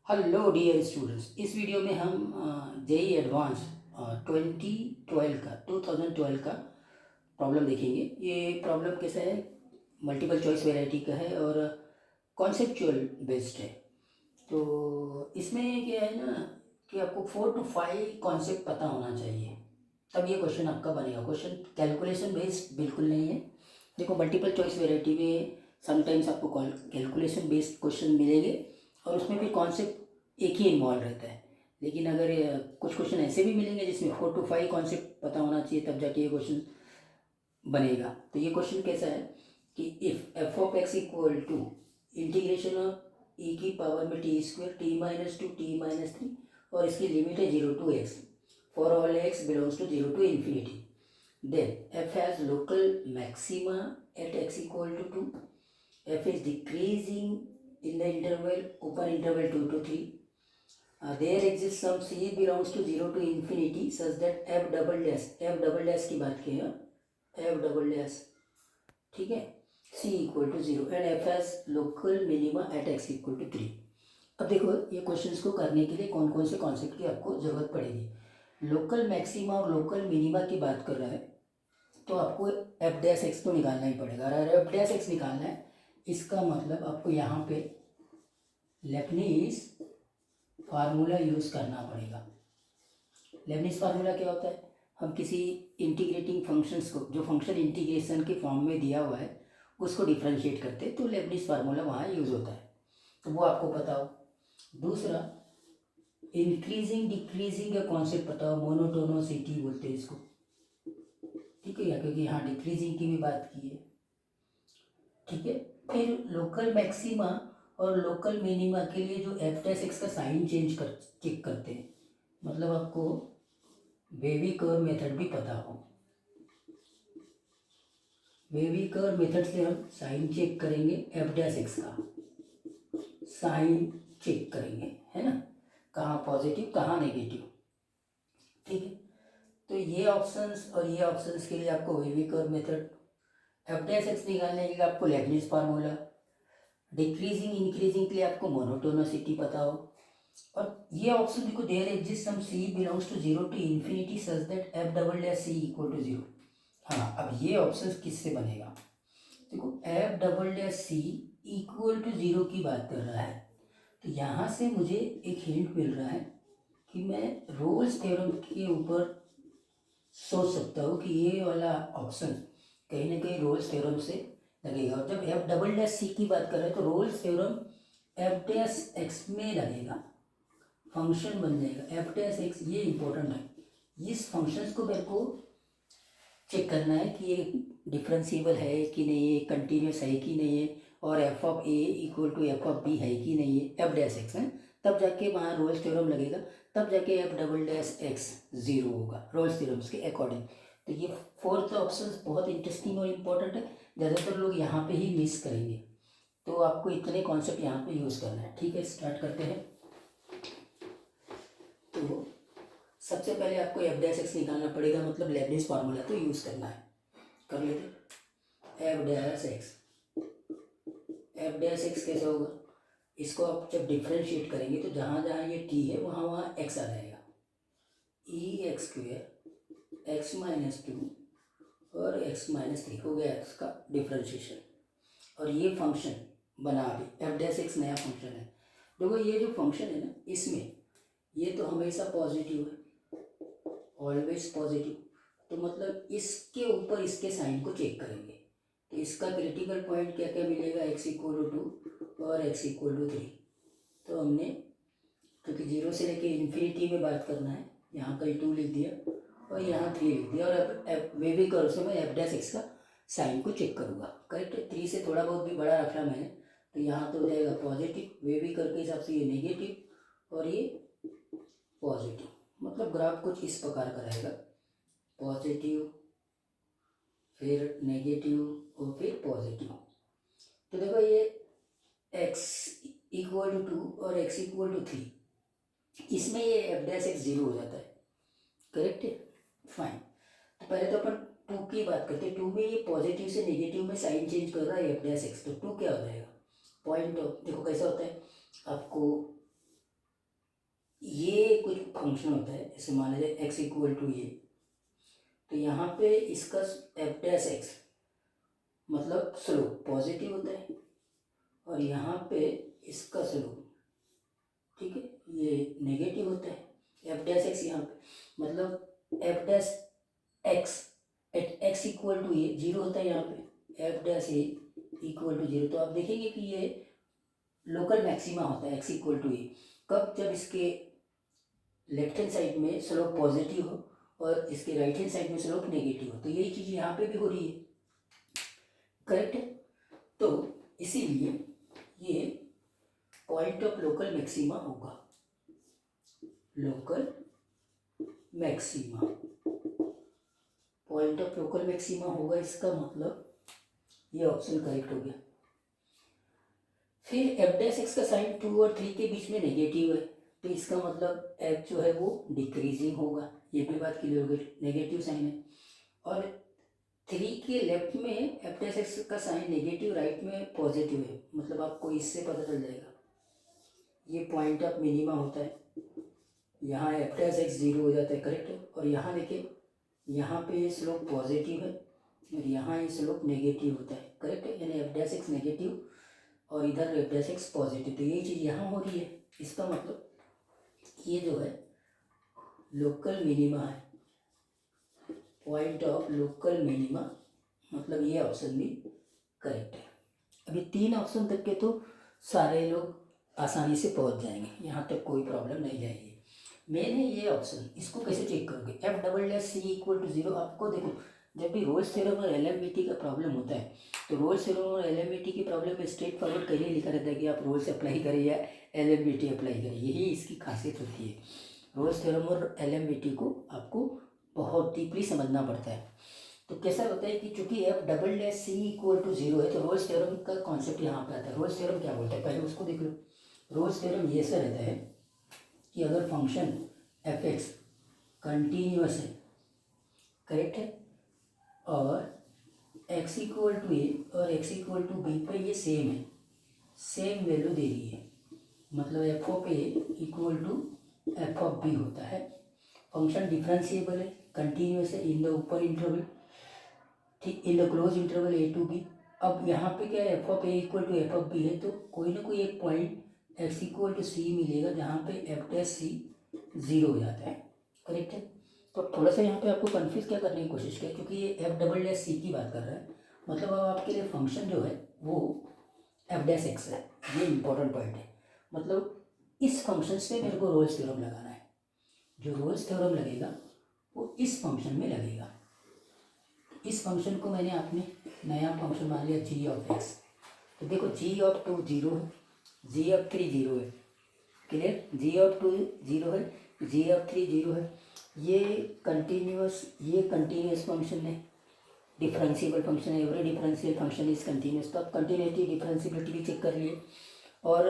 Hello dear students. इस video में हम जेई एडवांस 2012 का प्रॉब्लम देखेंगे। ये प्रॉब्लम कैसा है, मल्टीपल चॉइस वैरायटी का है और कॉन्सेप्चुअल बेस्ड है। तो इसमें क्या है ना कि आपको 4 to 5 कॉन्सेप्ट पता होना चाहिए, तब ये क्वेश्चन आपका बनेगा। क्वेश्चन कैलकुलेशन बेस्ड बिल्कुल नहीं है। देखो, मल्टीपल चॉइस वैरायटी में समटाइम्स आपको कैलकुलेशन बेस्ड क्वेश्चन मिलेंगे और उसमें भी कॉन्सेप्ट एक ही इन्वॉल्व रहता है। लेकिन अगर कुछ क्वेश्चन ऐसे भी मिलेंगे जिसमें 4 to 5 कॉन्सेप्ट पता होना चाहिए, तब जाके ये क्वेश्चन बनेगा। तो ये क्वेश्चन कैसा है कि if f of x equal to integration of e की पावर में टी स्क्वेयर t-2 t-3 और इसकी लिमिट है 0 to x for all x belongs to 0 to infinity, then f has local maxima at x equal to 2. F is decreasing in the interval open interval 2 to 3. There exists some c belongs to 0 to infinity such that f double dash की बात की है, f double dash, ठीक है, c equal to 0 and F as local minima at x equal to 3। अब देखो, ये questions को करने के लिए कौन कौन से कॉन्सेप्ट की आपको ज़रूरत पड़ेगी। लोकल मैक्सिमा और लोकल मिनिमा की बात कर रहा है तो आपको एफ डैश एक्स तो निकालना ही पड़ेगा। अगर एफ डैश एक्स निकालना है, इसका मतलब आपको यहाँ पे लेबनीज फार्मूला यूज़ करना पड़ेगा। लेबनीज फार्मूला क्या होता है, हम किसी इंटीग्रेटिंग फंक्शंस को, जो फंक्शन इंटीग्रेशन के फॉर्म में दिया हुआ है, उसको डिफ्रेंशिएट करते हैं तो लेबनीज फार्मूला वहाँ यूज़ होता है, तो वो आपको पता हो। दूसरा, इंक्रीजिंग डिक्रीजिंग का कॉन्सेप्ट पता हो, मोनोटोनोसिटी बोलते हैं इसको, ठीक है, क्योंकि यहाँ डिक्रीजिंग की भी बात की है, ठीक है। फिर लोकल मैक्सिमा और लोकल मिनिमा के लिए जो एफ डैश एक्स का साइन चेक करते हैं, मतलब आपको वेवी कर्व मेथड भी पता हो। वेवी कर्व मेथड से हम साइन चेक करेंगे, एफ डैश एक्स का साइन चेक करेंगे, है ना, कहाँ पॉजिटिव कहाँ नेगेटिव, ठीक है। तो ये ऑप्शंस और ये ऑप्शंस के लिए आपको wavy curve method, F dash x निकालने के लिए आपको लेबनिज फार्मूला, डिक्रीजिंग इंक्रीजिंग के लिए आपको मोनोटोनोसिटी पता हो। और ये ऑप्शन देखो, there exist some C belongs to 0 to infinity such that F double dash C equal to 0। हाँ, अब ये ऑप्शन किससे बनेगा, देखो F double dash C equal to 0 की बात कर रहा है, तो यहाँ से मुझे एक हिंट मिल रहा है कि मैं रोल्स थ्योरम के ऊपर सोच सकता हूँ कि ये वाला ऑप्शन कहीं ना कहीं रोल्स थ्योरम से लगेगा। और जब एफ डबल डैश सी की बात कर रहे हैं तो Rolle's theorem F dash x में लगेगा, फंक्शन बन जाएगा एफ डैश एक्स। ये इंपॉर्टेंट है, इस फंक्शंस को मेरे को चेक करना है कि ये डिफरेंशिएबल है कि नहीं है, कंटिन्यूस है कि नहीं है, और F of A equal to F of B है कि नहीं है, एफ डैश एक्स है, तब जाके वहाँ रोल्स थ्योरम लगेगा, तब जाके एफ डबल डैश एक्स 0 होगा रोल्स थ्योरम्स के अकॉर्डिंग। तो ये फोर्थ ऑप्शन बहुत इंटरेस्टिंग और इम्पोर्टेंट है, ज़्यादातर लोग यहाँ पे ही मिस करेंगे, तो आपको इतने कॉन्सेप्ट यहाँ पे यूज़ करना है, ठीक है। स्टार्ट करते हैं। तो सबसे पहले आपको एफ डैश एक्स निकालना पड़ेगा, मतलब लेबनिज फार्मूला तो यूज़ करना है, कर लेते। F dash x, F dash x कैसे होगा, इसको आप जब डिफ्रेंशिएट करेंगे तो जहाँ जहाँ ये टी है वहाँ वहाँ एक्स आ जाएगा, ई एक्स स्क्वेयर एक्स माइनस 2 और एक्स माइनस 3 हो गया एक्स का डिफ्रेंशिएशन। और ये फंक्शन बना अभी एफ डैश एक्स नया फंक्शन है। देखो, ये जो फंक्शन है ना, इसमें ये तो हमेशा पॉजिटिव है, ऑलवेज पॉजिटिव, तो मतलब इसके ऊपर इसके साइन को चेक करेंगे तो इसका क्रिटिकल पॉइंट क्या क्या मिलेगा, एक्स इक्वल टू 2 और एक्स इक्वल टू 3। तो हमने, क्योंकि 0 से लेके इन्फिनिटी में बात करना है, यहाँ कहीं 2 लिख दिया और यहाँ 3 लिख दिया, और वेवी कर्व से मैं एफ डैश एक्स का साइन को चेक करूँगा। करेक्ट है, 3 से थोड़ा बहुत भी बड़ा रखा मैंने, तो यहाँ तो हो जाएगा पॉजिटिव, वेवी कर्व के हिसाब से ये नेगेटिव और ये पॉजिटिव, मतलब ग्राफ कुछ इस प्रकार का रहेगा, पॉजिटिव फिर नेगेटिव और फिर पॉजिटिव। तो देखो, ये x इक्वल टू 2 और x इक्वल टू 3, इसमें ये एफ डैश एक्स 0 हो जाता है, करेक्ट है, फाइन। तो पहले तो अपन 2 की बात करते हैं, 2 में ये पॉजिटिव से नेगेटिव में साइन चेंज कर रहा है एफ डैश एक्स, तो 2 क्या हो जाएगा, पॉइंट ऑफ, देखो कैसा होता है, आपको फंक्शन होता है, जैसे मान लीजिए एक्स इक्वल टू ये, तो यहाँ पे इसका एफ डैश एक्स मतलब स्लोप पॉजिटिव होता है, और यहाँ पे इसका स्लोप, ठीक है, ये नेगेटिव होता है। एफ डैश एक्स यहाँ पे मतलब F dash X at X equal to ये जीरो होता है, यहाँ पे F dash A equal to zero. तो आप देखेंगे कि ये लोकल मैक्सिमा होता है एक्स इक्वल टू ए कब, जब इसके लेफ्ट हैंड साइड में स्लोप पॉजिटिव हो और इसके राइट हैंड साइड में स्लोप नेगेटिव हो। तो यही चीज़ यहाँ पे भी हो रही है, करेक्ट है। तो इसीलिए ये पॉइंट ऑफ लोकल मैक्सिमा होगा, local maxima, point of local maxima होगा, इसका मतलब ये ऑप्शन करेक्ट हो गया। फिर एफ डैश एक्स का साइन 2 और 3 के बीच में नेगेटिव है, तो इसका मतलब एफ जो है वो डिक्रीजिंग होगा, ये भी बात क्लियर हो गई, नेगेटिव साइन है। और 3 के लेफ्ट में एफ डैश एक्स का साइन नेगेटिव, राइट में पॉजिटिव है, मतलब आपको इससे पता चल जाएगा ये पॉइंट ऑफ मिनिमा होता है। यहाँ एफ डैश एक्स जीरो हो जाता है, करेक्ट है। और यहाँ देखिए, यहाँ पे ये स्लोप पॉजिटिव है और यहाँ ये स्लोप नेगेटिव होता है, करेक्ट है, यानी एफ डैश एक्स नेगेटिव और इधर एफ डैश एक्स पॉजिटिव। तो यही चीज़ यहाँ हो रही है, इसका मतलब ये जो है लोकल मिनिमा है, पॉइंट ऑफ लोकल मिनिमा, मतलब ये ऑप्शन भी करेक्ट है। अभी 3 ऑप्शन तक के तो सारे लोग आसानी से पहुंच जाएंगे, यहाँ तक कोई प्रॉब्लम नहीं जाएगी। मेन है ये ऑप्शन, इसको कैसे चेक करोगे, F double dash C equal to zero. आपको देखो, जब भी रोल्स थ्योरम और एलएमबीटी का प्रॉब्लम होता है, तो रोल्स थ्योरम और एलएमबीटी की प्रॉब्लम में स्ट्रेट फॉरवर्ड कहीं लिखा रहता है कि आप रोल्स अप्लाई करें या एलएमबीटी अप्लाई करें, यही इसकी खासियत होती है। रोल्स थ्योरम और एलएमबीटी को आपको बहुत डीपली समझना पड़ता है। तो कैसा होता है कि चूंकि F double dash C equal to zero है, तो रोल्स थ्योरम का कॉन्सेप्ट यहाँ पे आता है। रोल्स थ्योरम क्या बोलता है, पहले उसको देख लो। रोल्स थ्योरम ये ऐसा रहता है कि अगर फंक्शन एफ एक्स कंटिन्यूअस है, करेक्ट है, और x इक्वल टू ए और x इक्वल टू बी पे ये सेम है, सेम वैल्यू दे रही है, मतलब F of A equal to F of B होता है। फंक्शन डिफरेंशिएबल है, कंटिन्यूअस है इन द ऊपर इंटरवल, ठीक, in the close interval A to B. अब यहाँ पे क्या है, F of A equal to F of B है, तो कोई ना कोई एक point X equal to C मिलेगा जहाँ पे एफ डैश सी जीरो हो जाता है, करेक्ट है। तो थोड़ा सा यहाँ पे आपको कन्फ्यूज क्या करने की कोशिश किया, क्योंकि ये एफ डबल डैश सी की बात कर रहा है, मतलब अब आपके लिए फंक्शन जो है वो एफ डैश एक्स है, ये इंपॉर्टेंट पॉइंट है। मतलब इस फंक्शन से मेरे को रोल्स थ्योरम लगाना है, जो रोल्स थ्योरम लगेगा वो इस फंक्शन में लगेगा। इस फंक्शन को मैंने आपने नया फंक्शन मान लिया जी ऑफ एक्स, तो देखो जी ऑफ 2 जीरो है, जी ऑफ 3 जीरो है, क्लियर, जी ऑफ 2 जीरो है, जी ऑफ 3 जीरो है। ये कंटिन्यूअस फंक्शन है, डिफरेंशिएबल फंक्शन है, every differential function is continuous. तो आप कंटिन्यूटी डिफरेंशिएबिलिटी भी चेक कर लिए, और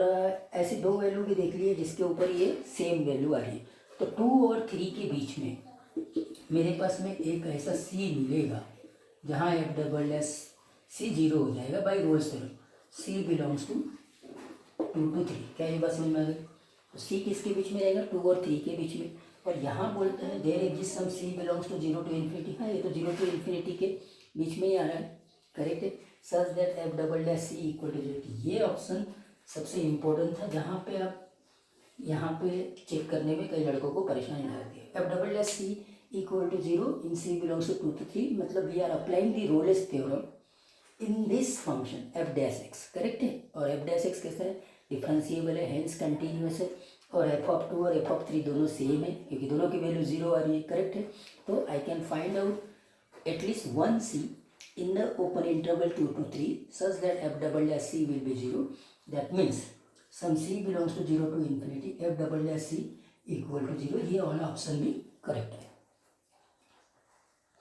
ऐसे 2 वैल्यू भी देख लिए जिसके ऊपर ये सेम वैल्यू आ रही है। तो 2 और 3 के बीच में मेरे पास में एक ऐसा सी मिलेगा जहाँ F double dash C zero हो जाएगा by Rolle's theorem, C belongs to 2 to 3। क्या ये बात समझ में आ गई। तो सी किसके बीच में रहेगा, 2 और 3 के बीच में। और यहाँ बोलते हैं there exist some C belongs to 0 to infinity. हाँ, ये तो 0 to इन्फिनिटी के बीच में ही आ रहा है, करेक्ट है। Such that F double dash C equal to 0। ये ऑप्शन सबसे इम्पोर्टेंट था, जहाँ पे आप यहाँ पे चेक करने में कई लड़कों को परेशानी आ जाती है। F double dash C equal to 0 in C belongs to 2 to 3, मतलब we are applying the Rolle's theorem in this function F dash X, correct है। और एफ डैश एक्स कैसा है, डिफरेंशिएबल है, हेंस कंटिन्यूअस है, और एफ ऑफ 2 और F of 3 दोनों सेम है, क्योंकि दोनों की वैल्यू 0 आ रही है, करेक्ट है। तो I can find out at least 1 C in the open interval 2 to 3 such that f double dash c will be 0. That means some c belongs to 0 to infinity, f double dash c equal to 0. ये वाला option भी correct है।